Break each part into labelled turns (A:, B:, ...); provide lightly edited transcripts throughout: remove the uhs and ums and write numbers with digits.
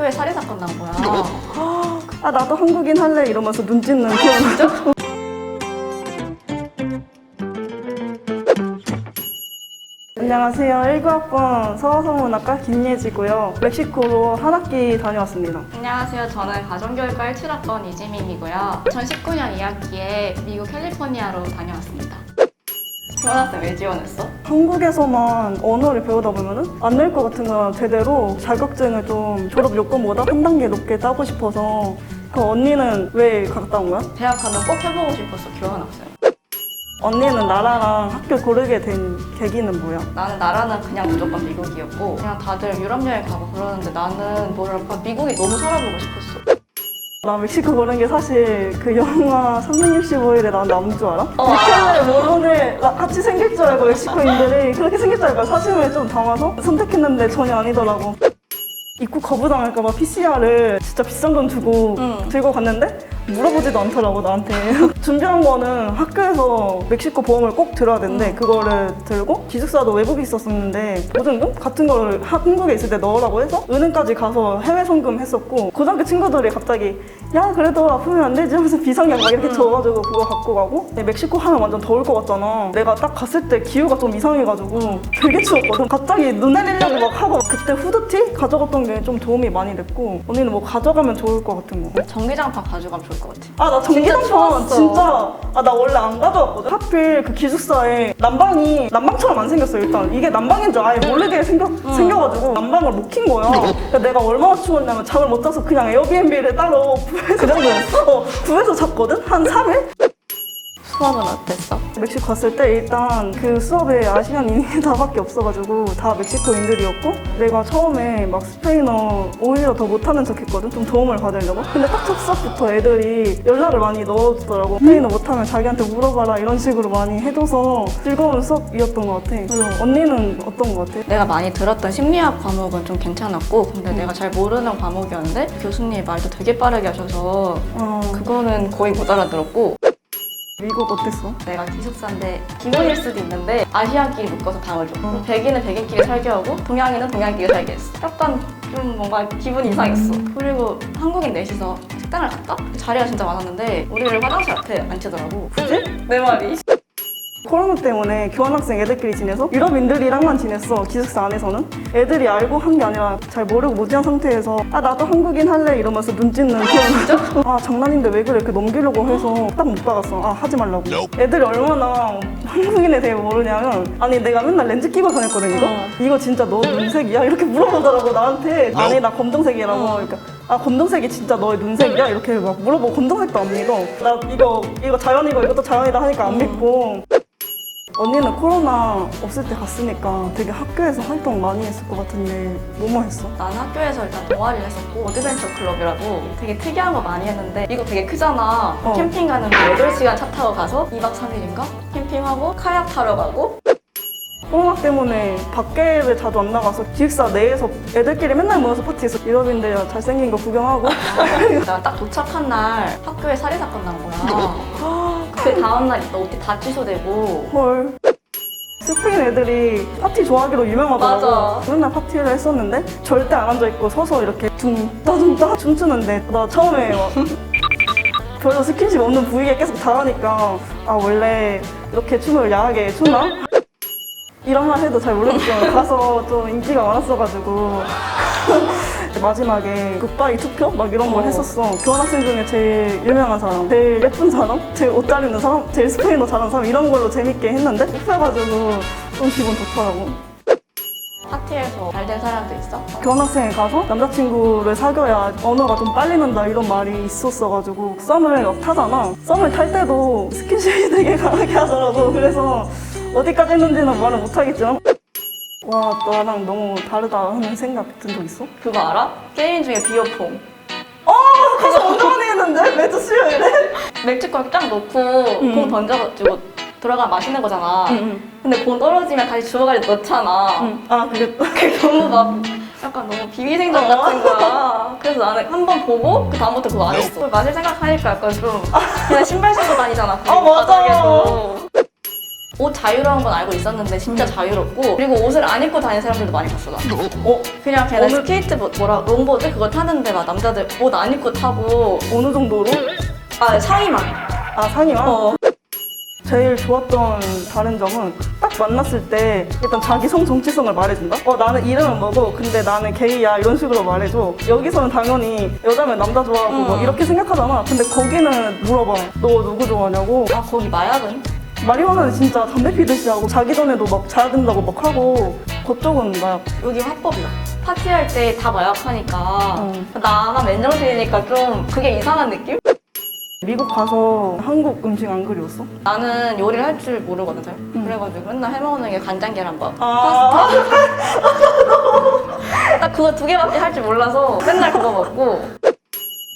A: 학교에 살인 사건 난 거야.
B: 아 나도 한국인 할래 이러면서 눈 찢는 그런. 안녕하세요. 19학번 서서문학과 김예지고요. 멕시코로 한 학기 다녀왔습니다.
A: 안녕하세요. 저는 가정교육과 17학번 이지민이고요. 2019년 2학기에 미국 캘리포니아로 다녀왔습니다. 교환학생 왜 지원했어?
B: 한국에서만 언어를 배우다 보면은 안 될 것 같은 거야. 제대로 자격증을 좀 졸업 요건보다 한 단계 높게 따고 싶어서. 그 언니는 왜 갔다 온 거야?
A: 대학 가면 꼭 해보고 싶었어, 교환학생.
B: 언니는 나라랑 학교 고르게 된 계기는 뭐야?
A: 나는 나라는 그냥 무조건 미국이었고 그냥 다들 유럽 여행 가고 그러는데 나는 뭐랄까 미국이 너무 살아보고 싶었어.
B: 나 멕시코 고른 게 사실 그 영화 365일에 나온 남인 줄 알아?
A: 어,
B: 이렇게 모론을 같이 생길 줄 알고 멕시코인들이 그렇게 생길 줄 알고 사심을 좀 담아서 선택했는데 전혀 아니더라고. 입국 거부당할까봐 PCR을 진짜 비싼 돈 주고 들고 갔는데 물어보지도 않더라고 나한테. 준비한 거는 학교에서 멕시코 보험을 꼭 들어야 된대. 그거를 들고 기숙사도 외국에 있었었는데 보증금 같은 거를 한국에 있을 때 넣으라고 해서 은행까지 가서 해외 송금 했었고 고등학교 친구들이 갑자기 야 그래도 아프면 안 되지 하면서 비상약 막 이렇게 줘가지고 그거 갖고 가고. 근데 멕시코 하면 완전 더울 것 같잖아. 내가 딱 갔을 때 기후가 좀 이상해가지고 되게 추웠거든. 갑자기 눈 내리려고 막 하고 그때 후드티 가져갔던 게 좀 도움이 많이 됐고. 언니는 뭐 가져가면 좋을 것 같은 거?
A: 전기장판 가져가면 좋을 것 같아.
B: 아 나 전기장판
A: 추웠어.
B: 진짜 아 나 원래 안 가져왔거든. 하필 그 기숙사에 난방이 난방처럼 안 생겼어. 일단 이게 난방인 줄 아예 모르게 생겨가지고 난방을 못 킨 거야. 그러니까 내가 얼마나 추웠냐면 잠을 못 자서 그냥 에어비앤비를 따로 구해서 잤거든? 한 3일?
A: 수업은 어땠어?
B: 멕시코 갔을 때 일단 그 수업에 아시안인이 다밖에 없어가지고 다 멕시코인들이었고 내가 처음에 막 스페인어 오히려 더 못하는 척 했거든? 좀 도움을 받으려고. 근데 딱 첫 수업부터 애들이 연락을 많이 넣어주더라고. 스페인어 못하면 자기한테 물어봐라 이런 식으로 많이 해줘서 즐거운 수업이었던 것 같아. 그리고 언니는 어떤 것 같아?
A: 내가 많이 들었던 심리학 과목은 좀 괜찮았고 근데 내가 잘 모르는 과목이었는데 교수님이 말도 되게 빠르게 하셔서 그거는 거의 못 알아들었고.
B: 미국 어땠어?
A: 내가 기숙사인데 기본일 수도 있는데 아시아끼리 묶어서 방을 줘. 백인은 백인끼리 살게 하고 동양인은 동양끼리 살게 했어. 약간 좀 뭔가 기분이 이상했어. 그리고 한국인 넷이서 식당을 갔다? 자리가 진짜 많았는데 우리를 화장실 앞에 앉히더라고.
B: 굳이?
A: 내 말이.
B: 코로나 때문에 교환학생 애들끼리 지내서 유럽인들이랑만 지냈어. 기숙사 안에서는 애들이 알고 한 게 아니라 잘 모르고 무지한 상태에서 아 나도 한국인 할래 이러면서 눈 찢는 그런. 아 장난인데 왜 그래 이렇게 넘기려고 해서 딱 못 박았어. 아 하지 말라고. 애들이 얼마나 한국인에 대해 모르냐면 아니 내가 맨날 렌즈 끼고 다녔거든 이거. 이거 진짜 너 눈색이야? 이렇게 물어보더라고 나한테. 아니 나 검정색이라고. 그러니까 아 검정색이 진짜 너의 눈색이야? 이렇게 막 물어보고 검정색도 안 믿어. 나 이거 자연이고 이것도 자연이다 하니까 안 믿고. 언니는 코로나 없을 때 갔으니까 되게 학교에서 활동 많이 했을 것 같은데 뭐뭐 했어?
A: 나는 학교에서 일단 동아리를 했었고 어드벤처 클럽이라고 되게 특이한 거 많이 했는데 이거 되게 크잖아. 캠핑 가는데 8시간 차 타고 가서 2박 3일인가? 캠핑하고 카약 타러 가고.
B: 코로나 때문에 밖에를 자주 안 나가서 기숙사 내에서 애들끼리 맨날 모여서 파티했어. 유럽인들 잘생긴 거 구경하고.
A: 나 딱 도착한 날 학교에 살인 사건 난 거야. 그 다음날 너 옷이 다 취소되고.
B: 헐. 스페인 애들이 파티 좋아하기로 유명하더라고.
A: 맞아.
B: 맨날 파티를 했었는데 절대 안 앉아있고 서서 이렇게 둥따둥따 춤추는데 나 처음에 막 별로 스킨십 없는 부위에 계속 닿으니까 아 원래 이렇게 춤을 야하게 추나? 이런 말 해도 잘 모르겠지만 가서 좀 인기가 많았어가지고 마지막에 굿바이 투표? 막 이런 걸 했었어. 교환학생 중에 제일 유명한 사람, 제일 예쁜 사람, 제일 옷 잘 입는 사람, 제일 스페인어 잘하는 사람 이런 걸로 재밌게 했는데 뽑혀가지고 좀 기분 좋더라고.
A: 파티에서 잘 된 사람도 있어?
B: 교환학생에 가서 남자친구를 사귀어야 언어가 좀 빨리 는다 이런 말이 있었어가지고 썸을 막 타잖아. 썸을 탈 때도 스킨십이 되게 강하게 하더라고. 그래서 어디까지 했는지는 말을 못하겠지만 와 너랑 너무 다르다 하는 생각 든 적 있어?
A: 그거 알아? 게임 중에 비어폼.
B: 가서 엄청 많이 했는데? 매주 수요일에?
A: 맥주병 쫙 놓고 공 던져가지고 들어가 마시는 거잖아. 근데 공 떨어지면 다시 주워가지고 넣잖아.
B: 아 그게
A: 그게 너무 막 약간 너무 비위생적 같은 거야. 그래서 나는 한 번 보고 그 다음부터 그거 안 했어. 그걸 마실 생각하니까 약간 좀 그냥 신발 신고 다니잖아.
B: 아, 맞아.
A: 바닥에서. 옷 자유로운 건 알고 있었는데 진짜 자유롭고 그리고 옷을 안 입고 다니는 사람들도 많이 봤어 나. 그냥 걔네
B: 어느-
A: 스케이트보드 롱보드 그거 타는데 막 남자들 옷 안 입고 타고
B: 어느 정도로?
A: 아 상의만.
B: 아, 상의만?
A: 어.
B: 제일 좋았던 다른 점은 딱 만났을 때 일단 자기 성 정체성을 말해준다? 나는 이름은 뭐고 근데 나는 게이야 이런 식으로 말해줘. 여기서는 당연히 여자면 남자 좋아하고 뭐 이렇게 생각하잖아. 근데 거기는 물어봐. 너 누구 좋아하냐고.
A: 아 거기 마약은?
B: 마리화나는 진짜 담배 피듯이 하고 자기 전에도 막 자야 된다고 막 하고 그쪽은 마약.
A: 여기 화법이야. 파티할 때 다 마약하니까 나만 맨정신이니까 좀 그게 이상한 느낌?
B: 미국 가서 한국 음식 안 그리웠어?
A: 나는 요리를 할 줄 모르거든 잘. 그래가지고 맨날 해먹는 게 간장 계란밥,
B: 아.
A: 파스타. 딱 그거 2개밖에 할 줄 몰라서 맨날 그거 먹고.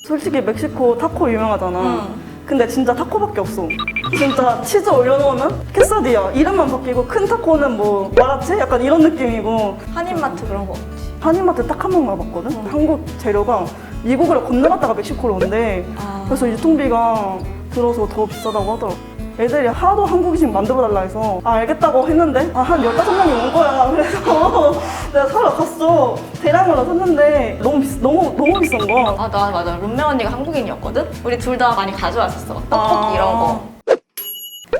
B: 솔직히 멕시코 타코 유명하잖아.
A: 응.
B: 근데 진짜 타코밖에 없어. 진짜 치즈 올려놓으면 케사디야. 이름만 바뀌고 큰 타코는 뭐 마라체? 약간 이런 느낌이고
A: 한인마트 그런 거 없지.
B: 한인마트 딱 한 번 가봤거든? 한국 재료가 미국으로 건너갔다가 멕시코로 온대.
A: 아.
B: 그래서 유통비가 들어서 더 비싸다고 하더라고. 애들이 하도 한국식 만들어달라 해서 알겠다고 했는데 한 15명이 온 거야. 그래서 내가 사러 갔어. 대량으로 샀는데 너무 비싼 거야.
A: 아, 나 맞아. 룸메 언니가 한국인이었거든? 우리 둘 다 많이 가져왔었어. 떡볶이
B: 아.
A: 이런 거.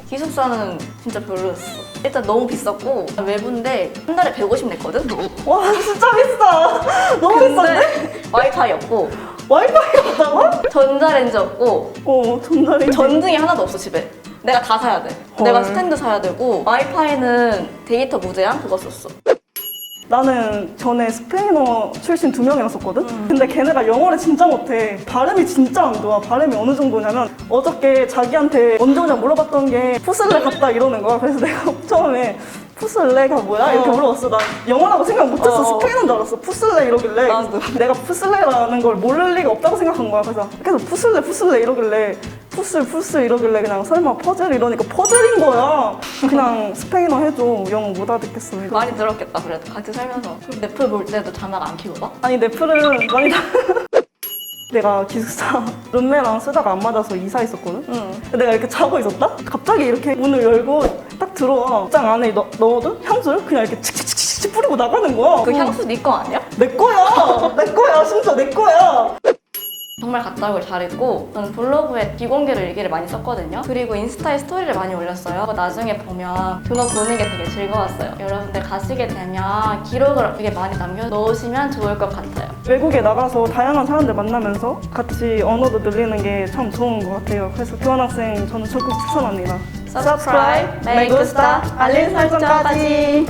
A: 기숙사는 진짜 별로였어. 일단 너무 비쌌고 외부인데 한 달에 150 냈거든?
B: 와 진짜 비싸. 너무 비싼데?
A: 근데 와이파이 없고
B: 와이파이 없다고?
A: 전자레인지 없고
B: 전자레인지.
A: 전등이 하나도 없어 집에. 내가 다 사야 돼.
B: 헐.
A: 내가 스탠드 사야 되고 와이파이는 데이터 무제한 그거 썼어.
B: 나는 전에 스페인어 출신 2명이나 썼거든? 근데 걔네가 영어를 진짜 못해. 발음이 진짜 안 좋아. 발음이 어느 정도냐면 어저께 자기한테 언제 오냐 물어봤던 게 푸슬레 갔다 이러는 거야. 그래서 내가 처음에 푸슬레가 뭐야? 이렇게 물어봤어. 나 영어라고 생각 못했어. 스페인어인 줄 알았어. 푸슬레 이러길래
A: 나도.
B: 내가 푸슬레라는 걸 모를 리가 없다고 생각한 거야. 그래서 계속 푸슬레 이러길래 푸슬 이러길래 그냥 설마 퍼즐 이러니까 퍼즐인 거야. 그냥 스페인어 해줘. 영어 못 알아듣겠어. 이거.
A: 많이 들었겠다 그래도 같이 살면서. 넷플 볼 때도 자막 안 켜고 봐?
B: 아니 넷플은 많이 내가 기숙사 룸메랑 쓰다가 안 맞아서 이사했었거든? 근데 내가 이렇게 자고 있었다? 갑자기 이렇게 문을 열고 딱 들어와. 옷장 안에 넣어둔 향수를 그냥 이렇게 칙칙칙칙 뿌리고 나가는 거야.
A: 그 향수 네 거 아니야?
B: 내 거야 진짜 내 거야.
A: 정말 갔다 오길 잘했고 저는 블로그에 비공개로 일기를 많이 썼거든요. 그리고 인스타에 스토리를 많이 올렸어요. 나중에 보면 그거 보는 게 되게 즐거웠어요. 여러분들 가시게 되면 기록을 되게 많이 남겨놓으시면 좋을 것 같아요.
B: 외국에 나가서 다양한 사람들 만나면서 같이 언어도 늘리는 게 참 좋은 것 같아요. 그래서 교환학생 저는 적극 추천합니다.
A: Subscribe, Me Gusta, 알림 설정까지.